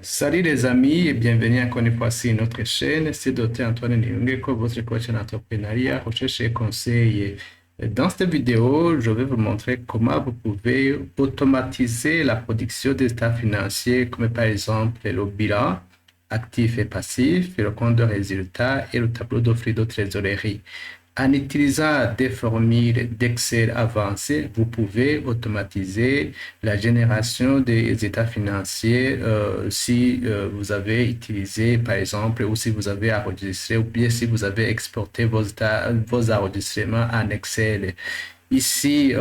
Salut les amis et bienvenue encore une fois sur notre chaîne. C'est Dr Antoine Niyongeko, votre coach en entrepreneuriat, recherche et conseil. Dans cette vidéo, je vais vous montrer comment vous pouvez automatiser la production des états financiers, comme par exemple le bilan, actif et passif, le compte de résultats et le tableau de flux de trésorerie. En utilisant des formules d'Excel avancées, vous pouvez automatiser la génération des états financiers si vous avez utilisé, par exemple, ou si vous avez enregistré, ou bien si vous avez exporté vos enregistrements en Excel. Ici,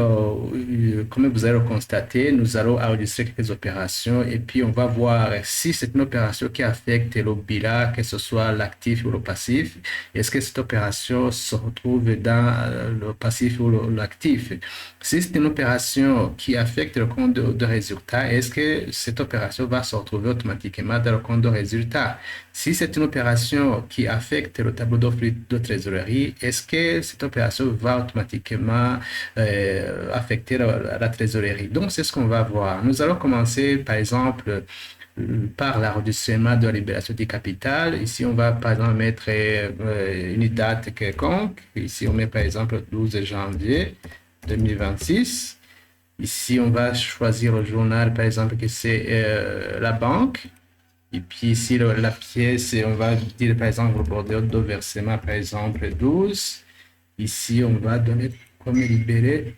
comme vous allez le constater, nous allons enregistrer quelques opérations et puis on va voir si c'est une opération qui affecte le bilan, que ce soit l'actif ou le passif. Est-ce que cette opération se retrouve dans le passif ou l'actif? Si c'est une opération qui affecte le compte de résultat, est-ce que cette opération va se retrouver automatiquement dans le compte de résultat? Si c'est une opération qui affecte le tableau de flux de trésorerie, est-ce que cette opération va automatiquement affecter la trésorerie? Donc, c'est ce qu'on va voir. Nous allons commencer, par exemple, par l'enregistrement de la libération du capital. Ici, on va par exemple mettre une date quelconque. Ici, on met par exemple 12 janvier 2026. Ici, on va choisir le journal, par exemple, que c'est la banque. Et puis ici, la pièce, on va dire par exemple le bordereau de versement, par exemple 12. Ici, on va donner comme libéré,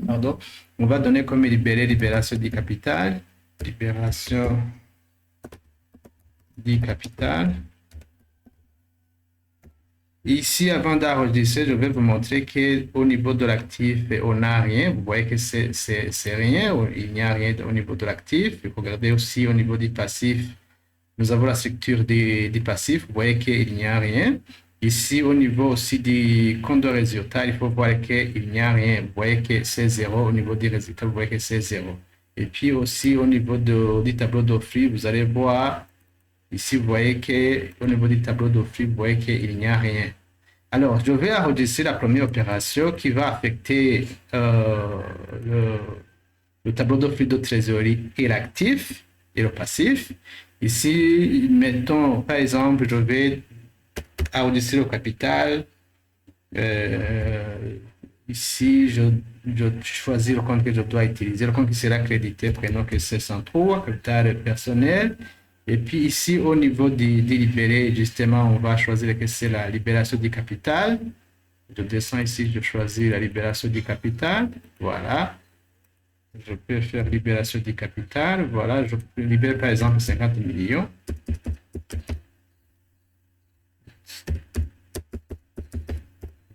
pardon, on va donner comme libéré libération du capital, libération du capital. Ici, avant d'enregistrer, je vais vous montrer qu'au niveau de l'actif, on n'a rien. Vous voyez que c'est rien, il n'y a rien au niveau de l'actif. Regardez aussi au niveau du passif, nous avons la structure du passif. Vous voyez qu'il n'y a rien. Ici, au niveau aussi du compte de résultat, il faut voir qu'il n'y a rien. Vous voyez que c'est zéro. Au niveau du résultat, vous voyez que c'est zéro. Et puis aussi, au niveau du tableau de flux, vous allez voir, ici, vous voyez qu'au niveau du tableau de flux, vous voyez qu'il n'y a rien. Alors, je vais enregistrer la première opération qui va affecter le tableau de flux de trésorerie et l'actif et le passif. Ici, mettons, par exemple, je vais enregistrer le capital. Ici, je choisis le compte que je dois utiliser, le compte qui sera crédité, prénom que c'est 103, capital personnel. Et puis ici, au niveau du libéré, justement, on va choisir que c'est la libération du capital. Je descends ici, je choisis la libération du capital. Voilà. Je peux faire libération du capital. Voilà, je peux libérer par exemple 50 millions.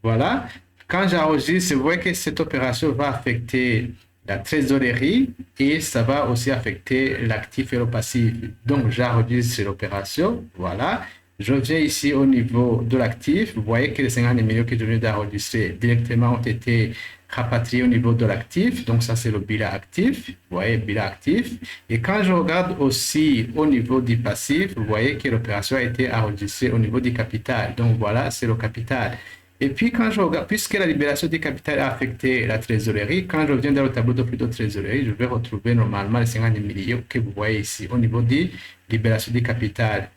Voilà. Quand j'enregistre, vous voyez que cette opération va affecter la trésorerie et ça va aussi affecter l'actif et le passif. Donc, j'enregistre l'opération. Voilà. Je viens ici au niveau de l'actif. Vous voyez que les 50 millions que je viens d'enregistrer directement ont été rapatriés au niveau de l'actif. Donc, ça, c'est le bilan actif. Vous voyez, bilan actif. Et quand je regarde aussi au niveau du passif, vous voyez que l'opération a été enregistrée au niveau du capital. Donc, voilà, c'est le capital. Et puis, quand je regarde, puisque la libération du capital a affecté la trésorerie, quand je reviens dans le tableau de flux de trésorerie, je vais retrouver normalement les 50 millions que vous voyez ici au niveau de libération du capital.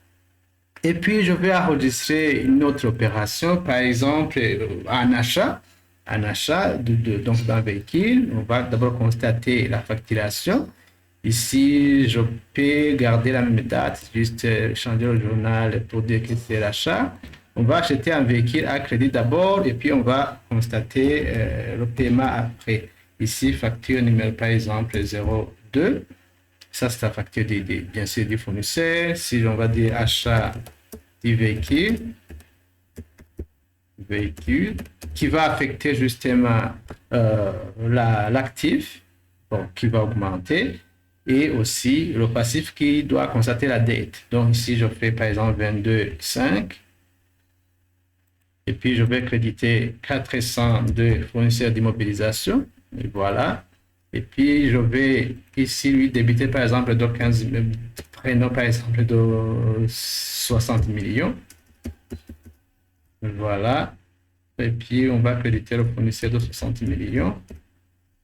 Et puis, je vais enregistrer une autre opération, par exemple, un achat. Un achat donc d'un véhicule. On va d'abord constater la facturation. Ici, je peux garder la même date, juste changer le journal pour dire que c'est l'achat. On va acheter un véhicule à crédit d'abord et puis on va constater le paiement après. Ici, facture numéro par exemple 02. Ça, c'est la facture bien sûr du fournisseur. Si on va dire achat du véhicule qui va affecter justement l'actif qui va augmenter et aussi le passif qui doit constater la dette. Donc ici, je fais par exemple 22,5 et puis je vais créditer 400 de fournisseurs d'immobilisation. Et voilà. Et puis je vais ici lui débiter par exemple de 15 prénom par exemple de 60 millions. Voilà. Et puis on va créditer le fournisseur de 60 millions.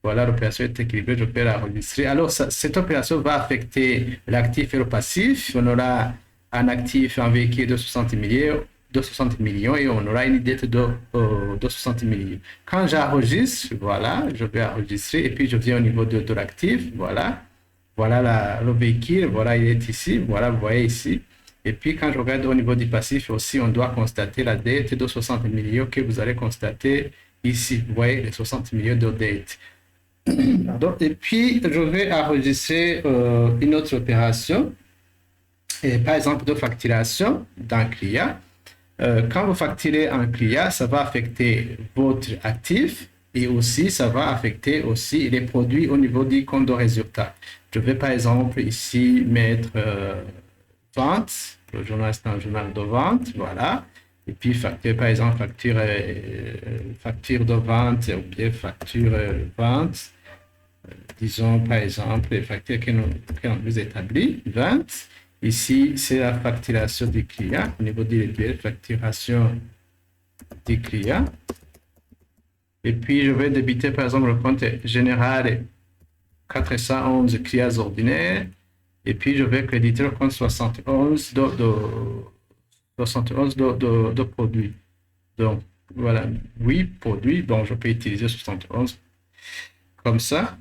Voilà, l'opération est équilibrée, je peux l'enregistrer. Alors, cette opération va affecter l'actif et le passif. On aura un actif, un véhicule de 60 millions et on aura une dette de 60 millions. Quand j'enregistre, voilà, je vais enregistrer et puis je viens au niveau de l'actif, voilà. Voilà le véhicule, voilà, il est ici, voilà, vous voyez ici. Et puis, quand je regarde au niveau du passif aussi, on doit constater la dette de 60 millions que vous allez constater ici. Vous voyez les 60 millions de dette. Pardon. Et puis, je vais enregistrer une autre opération, et par exemple de facturation d'un client. Quand vous facturez un client, ça va affecter votre actif et aussi ça va affecter aussi les produits au niveau du compte de résultat. Je vais par exemple ici mettre vente, le journal c'est un journal de vente, voilà. Et puis facture, par exemple, facture de vente ou bien facture vente. Disons par exemple les factures que nous établit, 20. Ici, c'est la facturation du client au niveau de la facturation du client. Et puis, je vais débiter par exemple le compte général 411 clients ordinaires. Et puis, je vais créditer le compte 71 de produits. Donc, voilà, 8 produits. Donc, je peux utiliser 71 comme ça.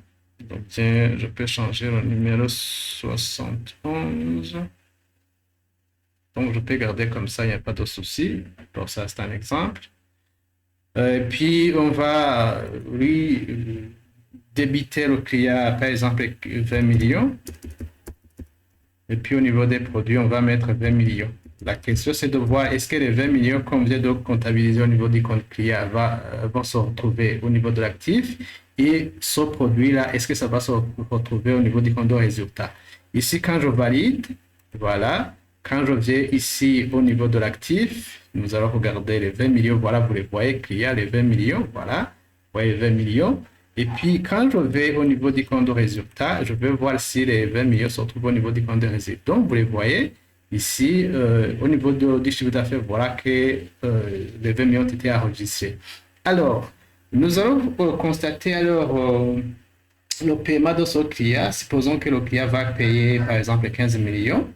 Donc, tiens, je peux changer le numéro 71. Donc, je peux garder comme ça, il n'y a pas de souci. Pour ça, c'est un exemple. Et puis, on va lui débiter le client, par exemple, 20 millions. Et puis, au niveau des produits, on va mettre 20 millions. La question, c'est de voir est-ce que les 20 millions qu'on vient de comptabiliser au niveau du compte client vont se retrouver au niveau de l'actif et ce produit-là, est-ce que ça va se retrouver au niveau du compte de résultat. Ici, quand je valide, voilà, quand je viens ici au niveau de l'actif, nous allons regarder les 20 millions, voilà, vous les voyez, client, les 20 millions, voilà, vous voyez 20 millions. Et puis, quand je vais au niveau du compte de résultat, je vais voir si les 20 millions se retrouvent au niveau du compte de résultat. Donc, vous les voyez, ici, au niveau du chiffre d'affaires, voilà que les 20 millions ont été enregistrés. Alors, nous allons constater alors le paiement de ce client. Supposons que le client va payer, par exemple, 15 millions.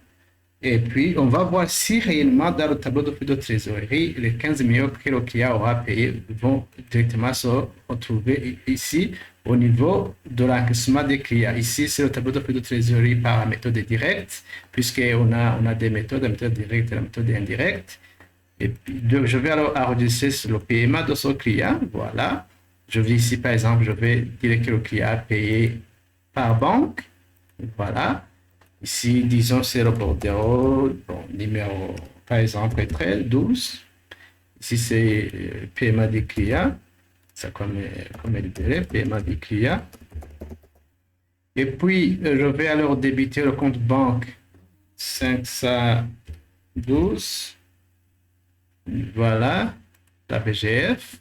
Et puis, on va voir si réellement dans le tableau de flux de trésorerie, les 15 millions que le client aura payé vont directement se retrouver ici au niveau de l'encaissement des clients. Ici, c'est le tableau de flux de trésorerie par méthode directe, puisqu'on a des méthodes, la méthode directe et la méthode indirecte. Et puis, donc, je vais alors enregistrer le paiement de ce client. Voilà. Je vais ici, par exemple, je vais dire que le client a payé par banque. Voilà. Ici, disons, c'est le bordereau, bon, numéro, par exemple, 13, 12. Ici, c'est paiement des clients. Ça comme libéré, paiement des clients. Et puis, je vais alors débiter le compte banque 512. Voilà, la BGF.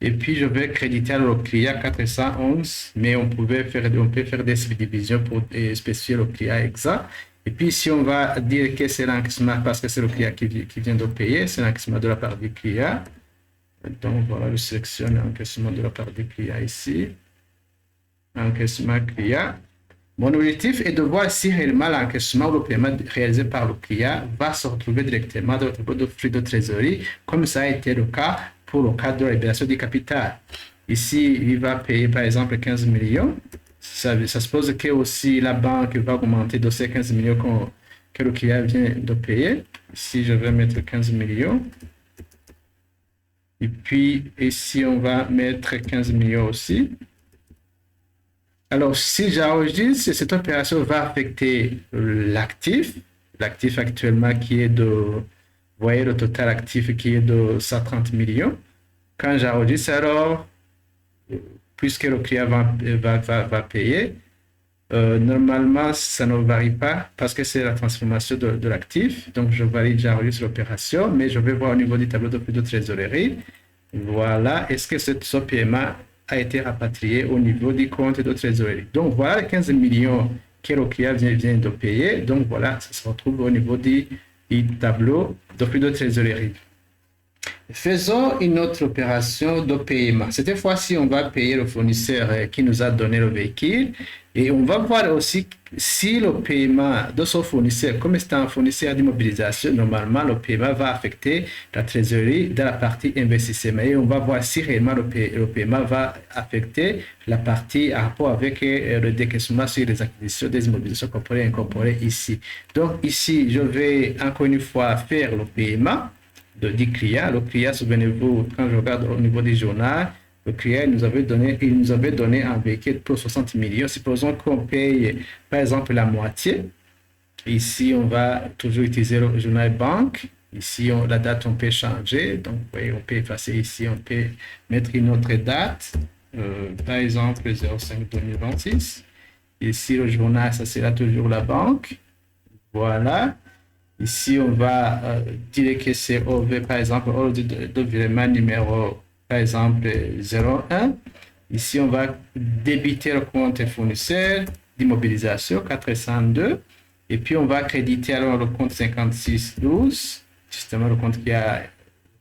Et puis, je vais créditer le client 411, mais on peut faire des subdivisions pour spécifier le client exact. Et puis, si on va dire que c'est l'encaissement, parce que c'est le client qui vient de payer, c'est l'encaissement de la part du client. Donc, voilà, je sélectionne l'encaissement de la part du client ici. Encaissement client. Mon objectif est de voir si réellement l'encaissement ou le paiement réalisé par le client va se retrouver directement dans le tableau de flux de trésorerie, comme ça a été le cas pour le cas de la libération du capital. Ici, il va payer par exemple 15 millions. Ça suppose que aussi la banque va augmenter de ces 15 millions que le client vient de payer. Ici, je vais mettre 15 millions. Et puis, ici, on va mettre 15 millions aussi. Alors, si j'enregistre, cette opération va affecter l'actif. L'actif actuellement qui est de... Vous voyez le total actif qui est de 130 millions. Quand j'enregistre, alors, puisque le client va payer, normalement, ça ne varie pas parce que c'est la transformation de l'actif. Donc, je valide, j'enregistre l'opération, mais je vais voir au niveau du tableau de flux de trésorerie. Voilà, est-ce que ce paiement a été rapatrié au niveau du compte de trésorerie. Donc, voilà les 15 millions que le client vient de payer. Donc, voilà, ça se retrouve au niveau du tableau de flux de trésorerie. Faisons une autre opération de paiement. Cette fois-ci, on va payer le fournisseur qui nous a donné le véhicule et on va voir aussi si le paiement de ce fournisseur, comme c'est un fournisseur d'immobilisation, normalement, le paiement va affecter la trésorerie de la partie investissement et on va voir si réellement le paiement va affecter la partie en rapport avec le décaissement sur les acquisitions des immobilisations corporelles incorporées ici. Donc ici, je vais encore une fois faire le paiement du client. Le client, souvenez-vous, quand je regarde au niveau du journal, le client il nous avait donné un véhicule pour 60 millions. Supposons qu'on paye, par exemple, la moitié. Ici, on va toujours utiliser le journal banque. Ici, la date, on peut changer. Donc, vous voyez, on peut effacer ici, on peut mettre une autre date. Par exemple, 05-2026. Ici, le journal, ça sera toujours la banque. Voilà. Ici, on va dire que c'est OV, par exemple, ordre de virement numéro, par exemple, 01. Ici, on va débiter le compte fournisseur d'immobilisation 402. Et puis, on va créditer alors le compte 5612, justement le compte qui a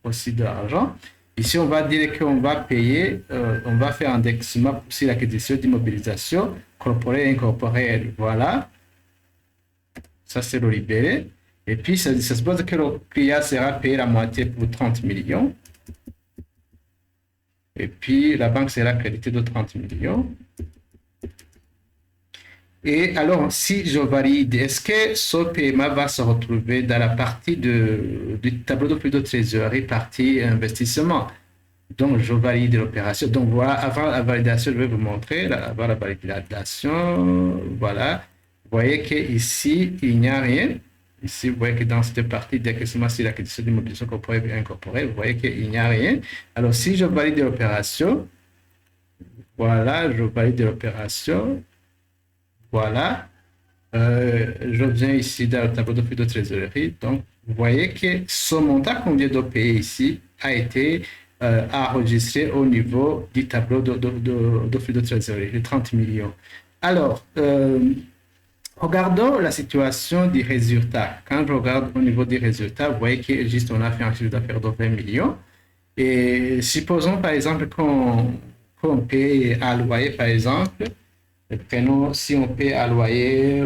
aussi de l'argent. Ici, on va dire qu'on va payer, on va faire un décaissement sur l'acquisition d'immobilisation corporelle et incorporelle. Voilà. Ça, c'est le libéré. Et puis, ça suppose que le client sera payé la moitié pour 30 millions. Et puis, la banque sera créditée de 30 millions. Et alors, si je valide, est-ce que ce paiement va se retrouver dans la partie du tableau de flux de trésorerie, partie investissement? Donc, je valide l'opération. Donc, voilà, avant la validation, je vais vous montrer, avant la validation, voilà. Vous voyez qu'ici, il n'y a rien. Ici, vous voyez que dans cette partie décaissement sur l'acquisition d'immobilisation corporelle et incorporée, vous voyez qu'il n'y a rien. Alors, si je valide l'opération, voilà, je valide l'opération. Voilà. Je viens ici dans le tableau de flux de trésorerie. Donc, vous voyez que ce montant qu'on vient de payer ici a été enregistré au niveau du tableau de flux de trésorerie, de 30 millions. Alors, regardons la situation des résultats. Quand je regarde au niveau des résultats, vous voyez que juste on a fait un chiffre d'affaires de 20 millions. Et supposons par exemple qu'on paye un loyer, par exemple. Prenons, si on paye un loyer,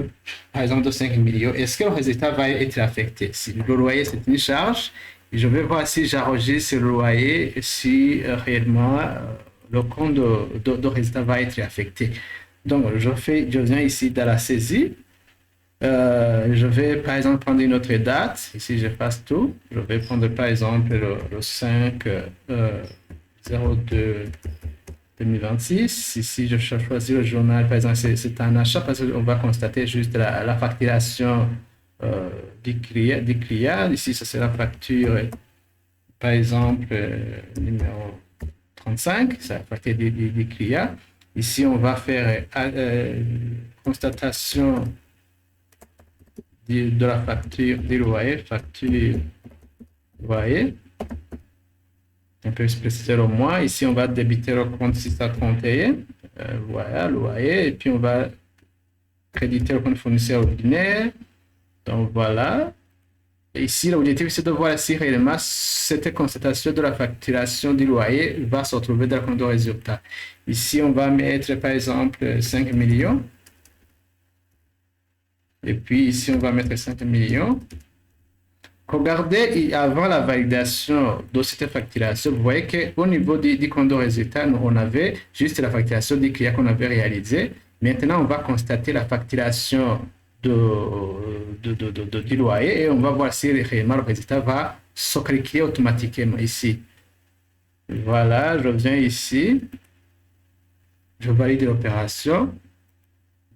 par exemple, de 5 millions, est-ce que le résultat va être affecté? Si le loyer, c'est une charge, je vais voir si j'enregistre le loyer, si réellement le compte de résultat va être affecté. Donc, je viens ici dans la saisie. Je vais, par exemple, prendre une autre date. Ici, je passe tout. Je vais prendre, par exemple, le 5 02 2026. Ici, je choisis le journal. Par exemple, c'est un achat parce qu'on va constater juste la facturation du client. Ici, ça c'est la facture, par exemple, numéro 35. C'est la facture du client. Ici, on va faire constatation de la facture du loyer, facture loyer. On peut se préciser au moins. Ici, on va débiter le compte 631. Voilà, loyer. Et puis, on va créditer le compte fournisseur ordinaire. Donc, voilà. Et ici, l'objectif, c'est de voir si réellement cette constatation de la facturation du loyer va se retrouver dans le compte de résultat. Ici, on va mettre, par exemple, 5 millions. Et puis, ici, on va mettre 5 millions. Regardez, avant la validation de cette facturation, vous voyez qu'au niveau du compte de résultat, on avait juste la facturation du client qu'on avait réalisée. Maintenant, on va constater la facturation du loyer et on va voir si réellement le résultat va se calculer automatiquement ici. Voilà, je viens ici, je valide l'opération.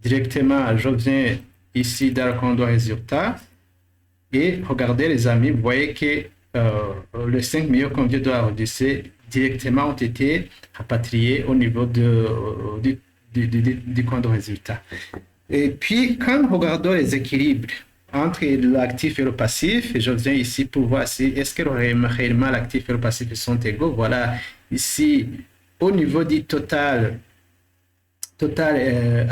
Directement, je viens ici dans le compte de résultat. Et regardez les amis, vous voyez que les 5 millions qu'on vient d'enregistrer directement ont été rapatriés au niveau du compte de résultat. Et puis, quand nous regardons les équilibres entre l'actif et le passif, et je viens ici pour voir si est-ce que réellement l'actif et le passif sont égaux. Voilà, ici, au niveau du total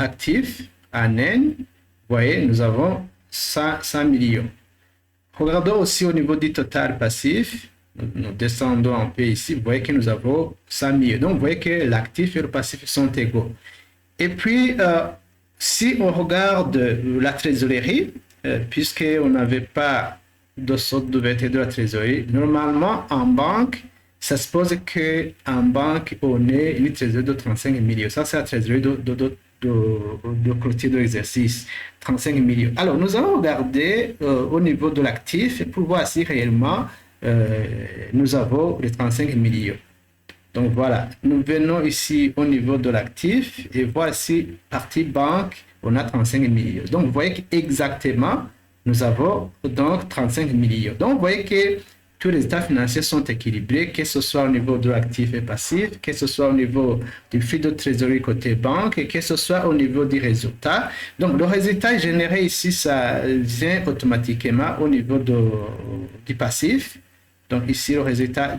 actif en N, vous voyez, nous avons 100 millions. Regardons aussi au niveau du total passif. nous descendons un peu ici, vous voyez que nous avons 100 millions. Donc, vous voyez que l'actif et le passif sont égaux. Et puis, si on regarde la trésorerie, puisqu'on n'avait pas de sorte d'ouverture de la trésorerie, normalement, en banque, ça suppose qu'en banque, on ait une trésorerie de 35 millions. Ça, c'est la trésorerie de clôture de l'exercice, 35 millions. Alors, nous allons regarder au niveau de l'actif pour voir si réellement nous avons les 35 millions. Donc voilà, nous venons ici au niveau de l'actif et voici partie banque, on a 35 millions. Donc vous voyez qu'exactement, nous avons donc 35 millions. Donc vous voyez que tous les états financiers sont équilibrés, que ce soit au niveau de l'actif et passif, que ce soit au niveau du flux de trésorerie côté banque, et que ce soit au niveau du résultat. Donc le résultat généré ici, ça vient automatiquement au niveau du passif. Donc ici, le résultat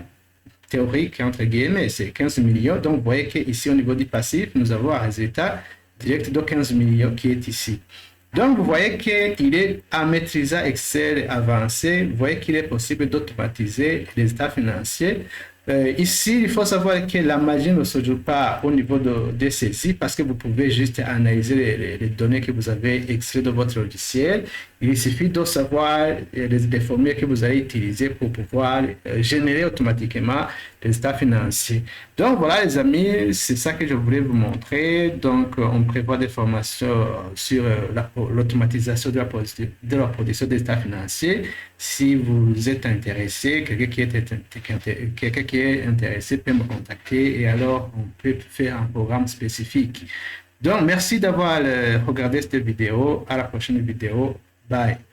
théorique, entre guillemets, c'est 15 millions. Donc, vous voyez qu'ici, au niveau du passif, nous avons un résultat direct de 15 millions qui est ici. Donc, vous voyez qu'il est en maîtrisant Excel avancé, vous voyez qu'il est possible d'automatiser les états financiers. Ici, il faut savoir que la magie ne se joue pas au niveau de saisies parce que vous pouvez juste analyser les données que vous avez extraites de votre logiciel. Il suffit de savoir les formules que vous allez utiliser pour pouvoir générer automatiquement les états financiers. Donc voilà les amis, c'est ça que je voulais vous montrer. Donc on prévoit des formations sur l'automatisation de la production des états financiers. Si vous êtes intéressé, quelqu'un qui est intéressé peut me contacter et alors on peut faire un programme spécifique. Donc merci d'avoir regardé cette vidéo. À la prochaine vidéo. Bye.